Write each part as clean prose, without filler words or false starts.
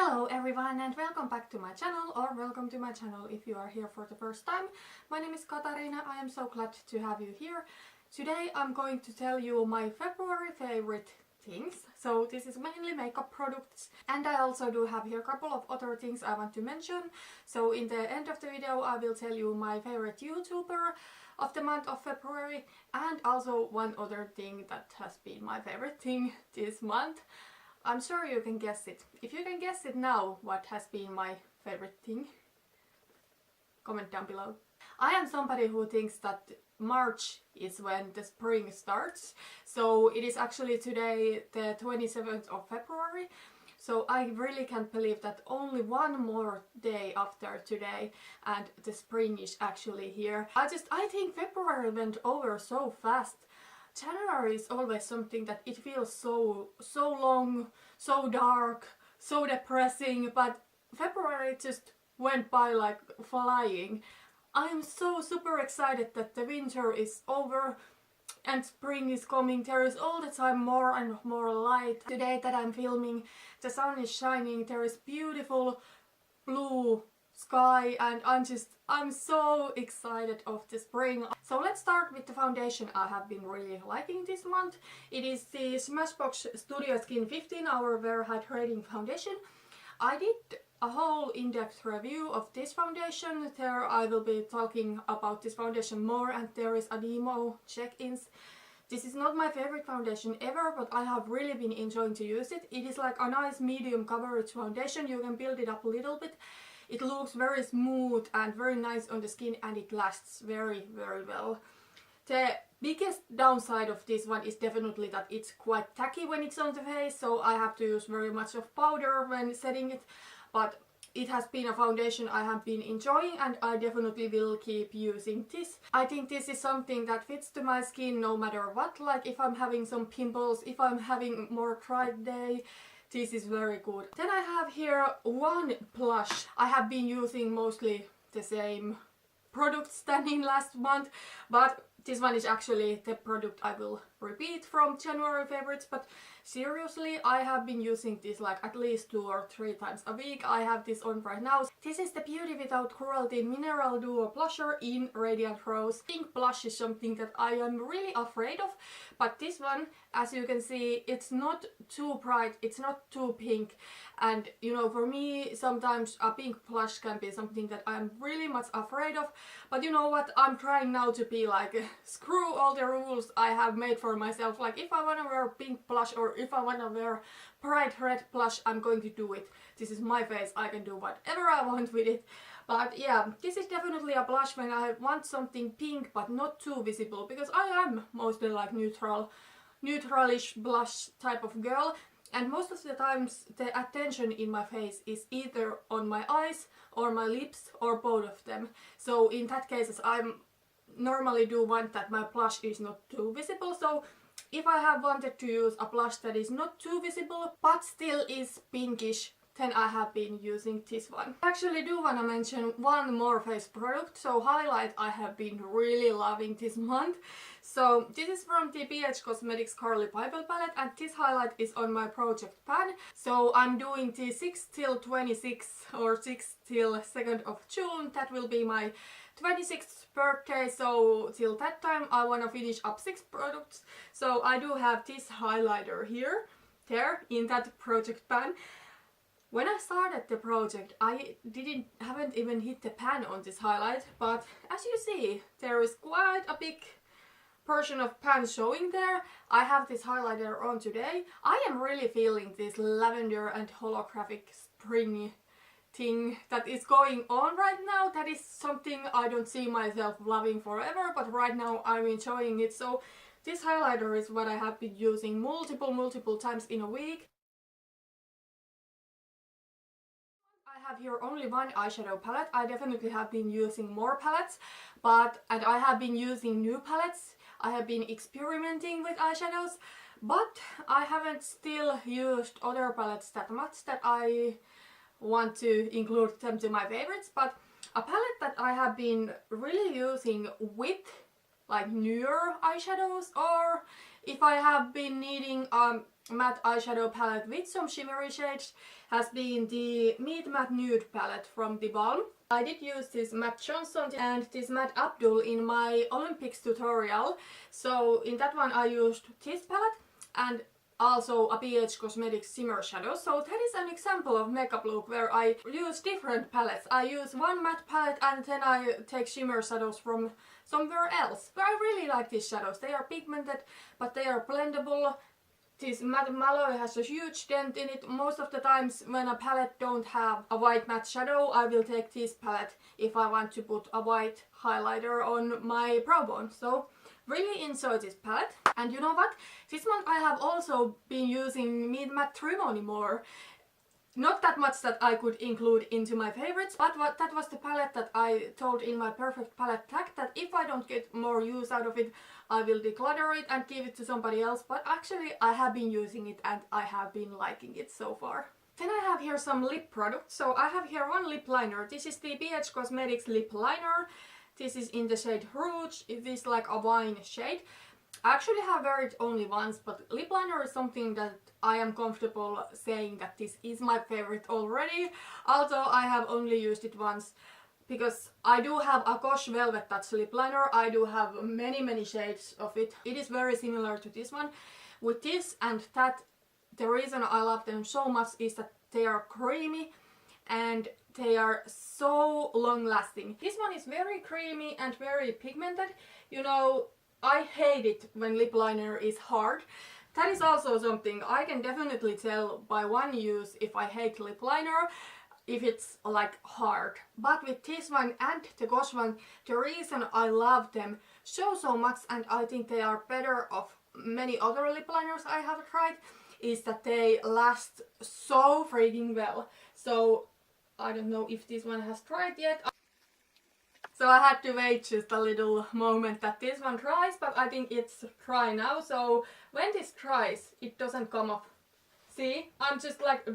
Hello everyone and welcome back to my channel, or welcome to my channel if you are here for the first time. My name is Katarina. I am so glad to have you here. Today I'm going to tell you my February favorite things. So this is mainly makeup products, and I also do have here a couple of other things I want to mention. So in the end of the video I will tell you my favorite YouTuber of the month of February, and also one other thing that has been my favorite thing this month. I'm sure you can guess it. If you can guess it now, what has been my favorite thing, comment down below. I am somebody who thinks that March is when the spring starts. So it is actually today the 27th of February. So I really can't believe that only one more day after today and the spring is actually here. I think February went over so fast. January is always something that it feels so long, so dark, so depressing, but February just went by like flying. I'm so super excited that the winter is over and spring is coming. There is all the time more and more light. Today that I'm filming, the sun is shining, there is beautiful blue sky, and I'm so excited of the spring. So let's start with the foundation I have been really liking this month. It is the Smashbox Studio Skin 15-Hour Wear Hydrating Foundation. I did a whole in-depth review of this foundation. There I will be talking about this foundation more, and there is a demo check-ins. This is not my favorite foundation ever, but I have really been enjoying to use it. It is like a nice medium coverage foundation. You can build it up a little bit. It looks very smooth and very nice on the skin, and it lasts very well. The biggest downside of this one is definitely that it's quite tacky when it's on the face, so I have to use very much of powder when setting it, but it has been a foundation I have been enjoying, and I definitely will keep using this. I think this is something that fits to my skin no matter what, like if I'm having some pimples, if I'm having more dry day. This is very good. Then I have here one blush. I have been using mostly the same products than in last month, but this one is actually the product I will repeat from January favorites. But seriously, I have been using this like at least 2 or 3 times a week. I have this on right now. This is the Beauty Without Cruelty Mineral Duo Blusher in Radiant Rose. Pink blush is something that I am really afraid of, but this one, as you can see, it's not too bright, it's not too pink, and you know, for me sometimes a pink blush can be something that I'm really much afraid of. But you know what, I'm trying now to be like, screw all the rules I have made for myself. Like if I wanna wear pink blush or if I wanna wear bright red blush, I'm going to do it. This is my face, I can do whatever I want with it. But yeah, this is definitely a blush when I want something pink but not too visible, because I am mostly like neutralish blush type of girl, and most of the times the attention in my face is either on my eyes or my lips or both of them. So in that case I normally do want that my blush is not too visible. So if I have wanted to use a blush that is not too visible but still is pinkish, then I have been using this one. I actually do want to mention one more face product. So highlight I have been really loving this month. So this is from the BH Cosmetics Carli Bybel palette, and this highlight is on my project pan. So I'm doing the 6 till 26 or 6 till 2nd of June. That will be my 26th birthday, so till that time I want to finish up 6 products. So I do have this highlighter here, there in that project pan. When I started the project, I haven't even hit the pan on this highlight, but as you see, there is quite a big portion of pan showing there. I have this highlighter on today. I am really feeling this lavender and holographic spring thing that is going on right now. That is something I don't see myself loving forever, but right now I'm enjoying it. So this highlighter is what I have been using multiple times in a week. I have here only one eyeshadow palette. I definitely have been using more palettes, and I have been using new palettes. I have been experimenting with eyeshadows, but I haven't still used other palettes that much that I want to include them to my favorites. But a palette that I have been really using with like newer eyeshadows, or if I have been needing a matte eyeshadow palette with some shimmery shades, has been the Meet Matte Nude palette from theBalm. I did use this Matte Johnson and this Matte Abdul in my Olympics tutorial. So in that one I used this palette and also a BH Cosmetics shimmer shadow. So that is an example of makeup look where I use different palettes. I use one matte palette and then I take shimmer shadows from somewhere else. But I really like these shadows. They are pigmented, but they are blendable. This matte malloy has a huge dent in it. Most of the times when a palette don't have a white matte shadow, I will take this palette if I want to put a white highlighter on my brow bone. So really enjoy this palette. And you know what? This month I have also been using Meet Matte Trimony more. Not that much that I could include into my favorites, but that was the palette that I told in my perfect palette tag that if I don't get more use out of it, I will declutter it and give it to somebody else. But actually I have been using it and I have been liking it so far. Then I have here some lip products. So I have here one lip liner. This is the BH Cosmetics lip liner. This is in the shade Rouge. It is like a wine shade. I actually have wear it only once, but lip liner is something that I am comfortable saying that this is my favorite already, although I have only used it once, because I do have a Gosh Velvet Touch lip liner. I do have many shades of it. It is very similar to this one. With this and that, the reason I love them so much is that they are creamy and they are so long lasting. This one is very creamy and very pigmented. You know, I hate it when lip liner is hard. That is also something I can definitely tell by one use if I hate lip liner, if it's like hard. But with this one and the Gosh one, the reason I love them so much, and I think they are better of many other lip liners I have tried, is that they last so freaking well. So I don't know if this one has dried yet. So I had to wait just a little moment that this one dries, but I think it's dry now. So when this dries, it doesn't come off. See? I'm just like,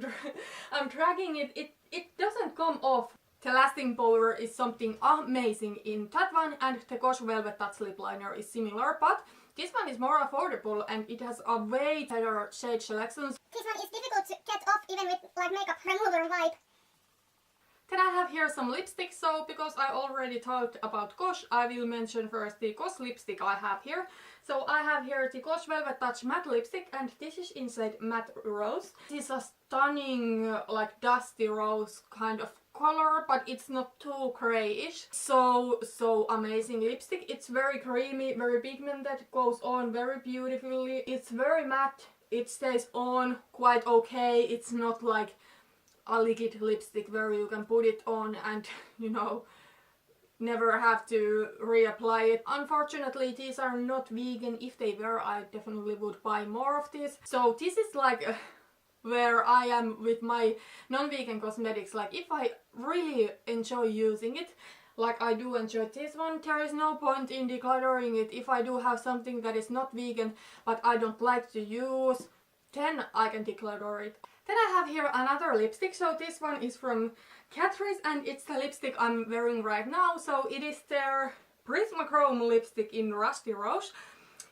I'm dragging it. It doesn't come off. The lasting power is something amazing in that one, and the Gosh Velvet Touch lip liner is similar, but this one is more affordable and it has a way better shade selections. This one is difficult to get off even with like makeup remover wipe. Then I have here some lipsticks, so because I already talked about Gosh, I will mention first the Gosh lipstick I have here. So I have here the Gosh Velvet Touch matte lipstick, and this is in shade Matte Rose. This is a stunning like dusty rose kind of color, but it's not too grayish. So amazing lipstick. It's very creamy, very pigmented, goes on very beautifully. It's very matte, it stays on quite okay. It's not like a liquid lipstick where you can put it on and, you know, never have to reapply it. Unfortunately, these are not vegan. If they were, I definitely would buy more of these. So this is like where I am with my non-vegan cosmetics. Like if I really enjoy using it, like I do enjoy this one, there is no point in decluttering it. If I do have something that is not vegan but I don't like to use, then I can declutter it. Then I have here another lipstick. So this one is from Catrice and it's the lipstick I'm wearing right now. So it is their Prisma Chrome lipstick in Rusty Rose.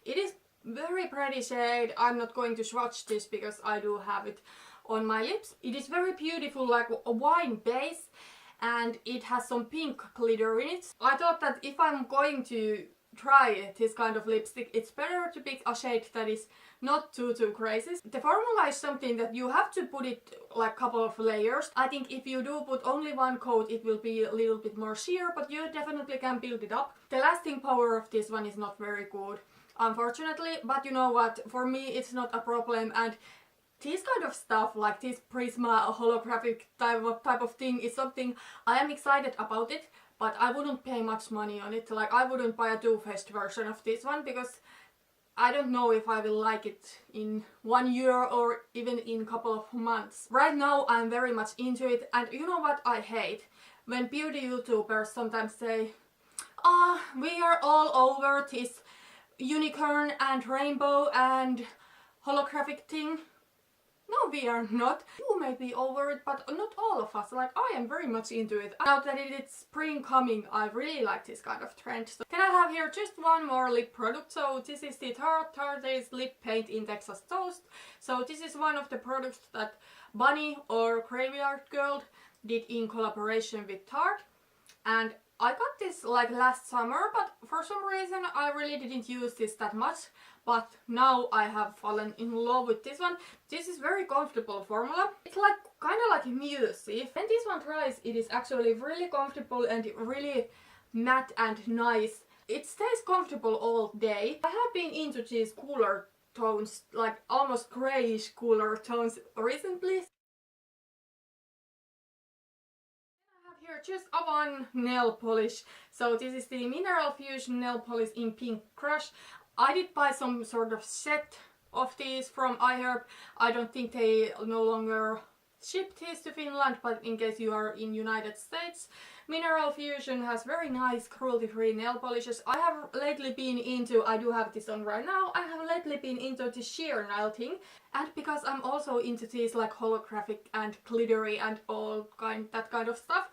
It is very pretty shade. I'm not going to swatch this because I do have it on my lips. It is very beautiful, like a wine base, and it has some pink glitter in it. I thought that if I'm going to try this kind of lipstick, it's better to pick a shade that is not too crazy. The formula is something that you have to put it like a couple of layers. I think if you do put only one coat, it will be a little bit more sheer, but you definitely can build it up. The lasting power of this one is not very good, unfortunately, but you know what, for me it's not a problem, and this kind of stuff, like this Prisma holographic type of thing, is something I am excited about it, but I wouldn't pay much money on it. Like I wouldn't buy a Too Faced version of this one because I don't know if I will like it in 1 year or even in a couple of months. Right now I'm very much into it, and you know what I hate? When beauty YouTubers sometimes say, we are all over this unicorn and rainbow and holographic thing. No, we are not. You may be over it, but not all of us. Like, I am very much into it. Now that it's spring coming, I really like this kind of trend. So then I have here just one more lip product. So this is the Tarteist Lip Paint in Texas Toast. So this is one of the products that Bunny or Graveyard Girl did in collaboration with Tarte, and I got this like last summer, but for some reason I really didn't use this that much. But now I have fallen in love with this one. This is very comfortable formula. It's like kind of like Muse. When this one dries, it is actually really comfortable and really matte and nice. It stays comfortable all day. I have been into these cooler tones, like almost grayish cooler tones recently. Here just a one nail polish. So this is the Mineral Fusion nail polish in Pink Crush. I did buy some sort of set of these from iHerb. I don't think they no longer ship these to Finland, but in case you are in United States, Mineral Fusion has very nice cruelty-free nail polishes. I have lately been into, I do have this on right now, I have lately been into the sheer nail thing. And because I'm also into these like holographic and glittery and all that kind of stuff,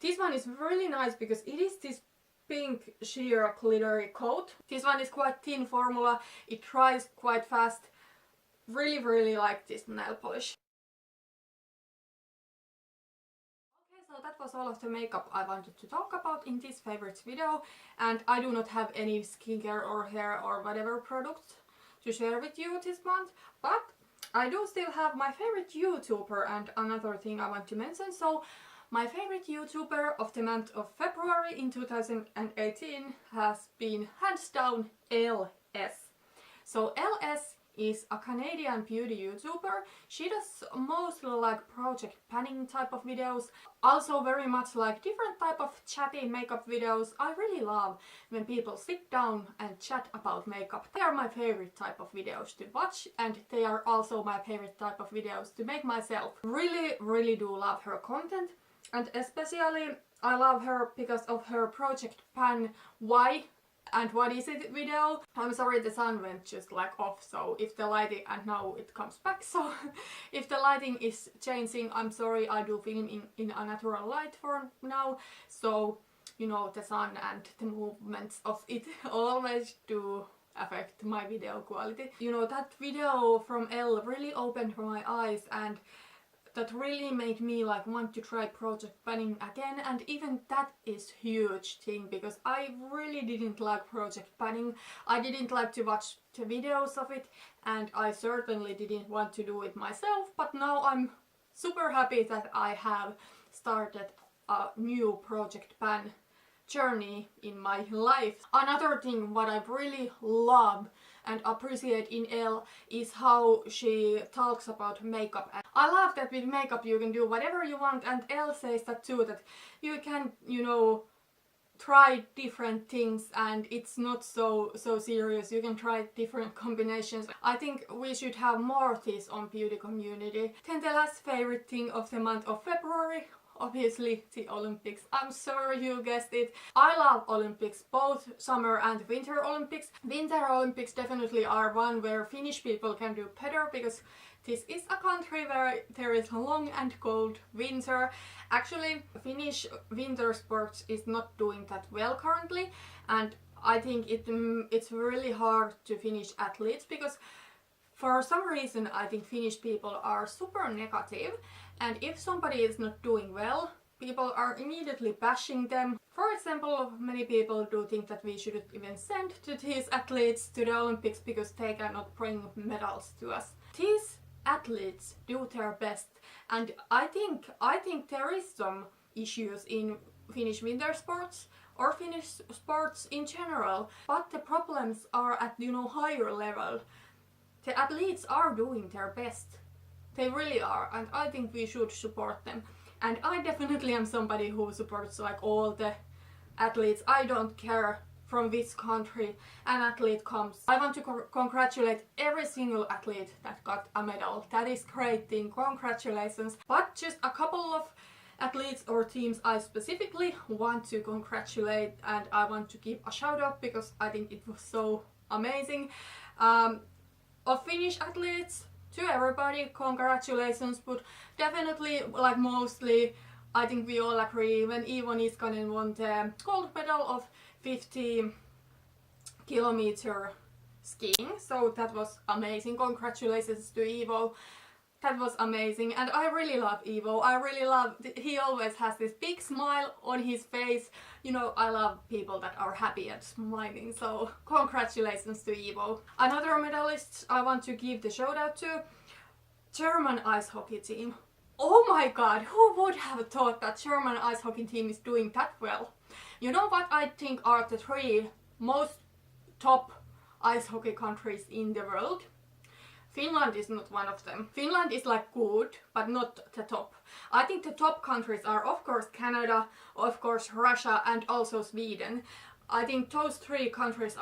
this one is really nice because it is this pink sheer glittery coat. This one is quite thin formula, it dries quite fast. Really like this nail polish. Okay, so that was all of the makeup I wanted to talk about in this favorites video, and I do not have any skincare or hair or whatever products to share with you this month, but I do still have my favorite YouTuber and another thing I want to mention. So my favorite YouTuber of the month of February in 2018 has been hands down Elle. So Elle is a Canadian beauty YouTuber. She does mostly like project planning type of videos, also very much like different type of chatty makeup videos. I really love when people sit down and chat about makeup. They are my favorite type of videos to watch, and they are also my favorite type of videos to make myself. Really do love her content. And especially I love her because of her Project Pan Why and What Is It video. I'm sorry, the sun went just like off, so if the lighting, and now it comes back, so if the lighting is changing, I'm sorry, I do film in a natural light for now, so you know, the sun and the movements of it always do affect my video quality. You know, that video from Elle really opened my eyes, and that really made me like want to try project planning again, and even that is huge thing because I really didn't like project planning. I didn't like to watch the videos of it, and I certainly didn't want to do it myself, but now I'm super happy that I have started a new project plan journey in my life. Another thing what I really love and appreciate in Elle is how she talks about makeup. And I love that with makeup you can do whatever you want, and Elle says that too, that you can, you know, try different things and it's not so serious. You can try different combinations. I think we should have more of this on beauty community. Then the last favorite thing of the month of February, obviously the Olympics. I'm sure you guessed it. I love Olympics, both summer and winter Olympics. Winter Olympics definitely are one where Finnish people can do better because this is a country where there is long and cold winter. Actually, Finnish winter sports is not doing that well currently, and I think it's really hard to Finnish athletes because for some reason I think Finnish people are super negative, and if somebody is not doing well, people are immediately bashing them. For example, many people do think that we shouldn't even send to these athletes to the Olympics because they cannot bring medals to us. These athletes do their best, and I think there is some issues in Finnish winter sports or Finnish sports in general, but the problems are at, you know, higher level. The athletes are doing their best. They really are, and I think we should support them. And I definitely am somebody who supports like all the athletes. I don't care from which country an athlete comes. I want to congratulate every single athlete that got a medal. That is great thing, congratulations. But just a couple of athletes or teams I specifically want to congratulate, and I want to give a shout out because I think it was so amazing. Of Finnish athletes, to everybody, congratulations, but definitely, like mostly, I think we all agree when Iivo Niskanen won the gold medal of 50-kilometer skiing, so that was amazing. Congratulations to Iivo. That was amazing, and I really love Iivo. I really love, he always has this big smile on his face. You know, I love people that are happy and smiling, so congratulations to Iivo. Another medalist I want to give the shout out to, German ice hockey team. Oh my god, who would have thought that German ice hockey team is doing that well? You know what I think are the 3 most top ice hockey countries in the world? Finland is not one of them. Finland is like good, but not the top. I think the top countries are of course Canada, of course Russia, and also Sweden. I think those 3 countries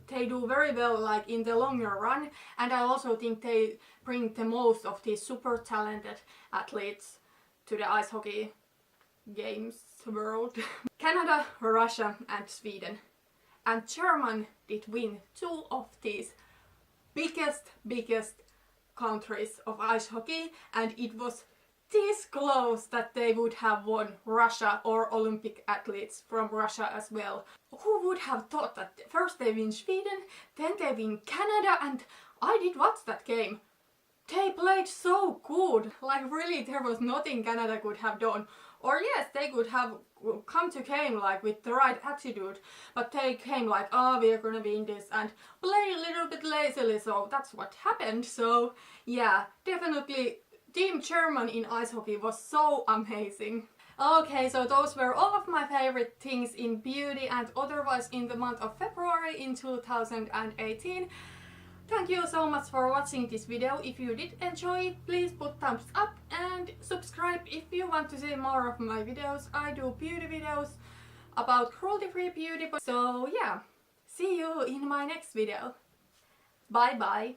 they do very well like in the longer run, and I also think they bring the most of these super talented athletes to the ice hockey games world. Canada, Russia and Sweden. And Germany did win 2 of these biggest countries of ice hockey, and it was this close that they would have won Russia or Olympic athletes from Russia as well. Who would have thought that first they win Sweden, then they win Canada, and I did watch that game. They played so good, like really there was nothing Canada could have done. Or yes, they could have come to game like with the right attitude, but they came like, oh, we're gonna win this, and play a little bit lazily, so that's what happened. So yeah, definitely Team German in ice hockey was so amazing. Okay, so those were all of my favorite things in beauty and otherwise in the month of February in 2018. Thank you so much for watching this video. If you did enjoy it, please put thumbs up and subscribe if you want to see more of my videos. I do beauty videos about cruelty-free beauty. So yeah, see you in my next video. Bye bye.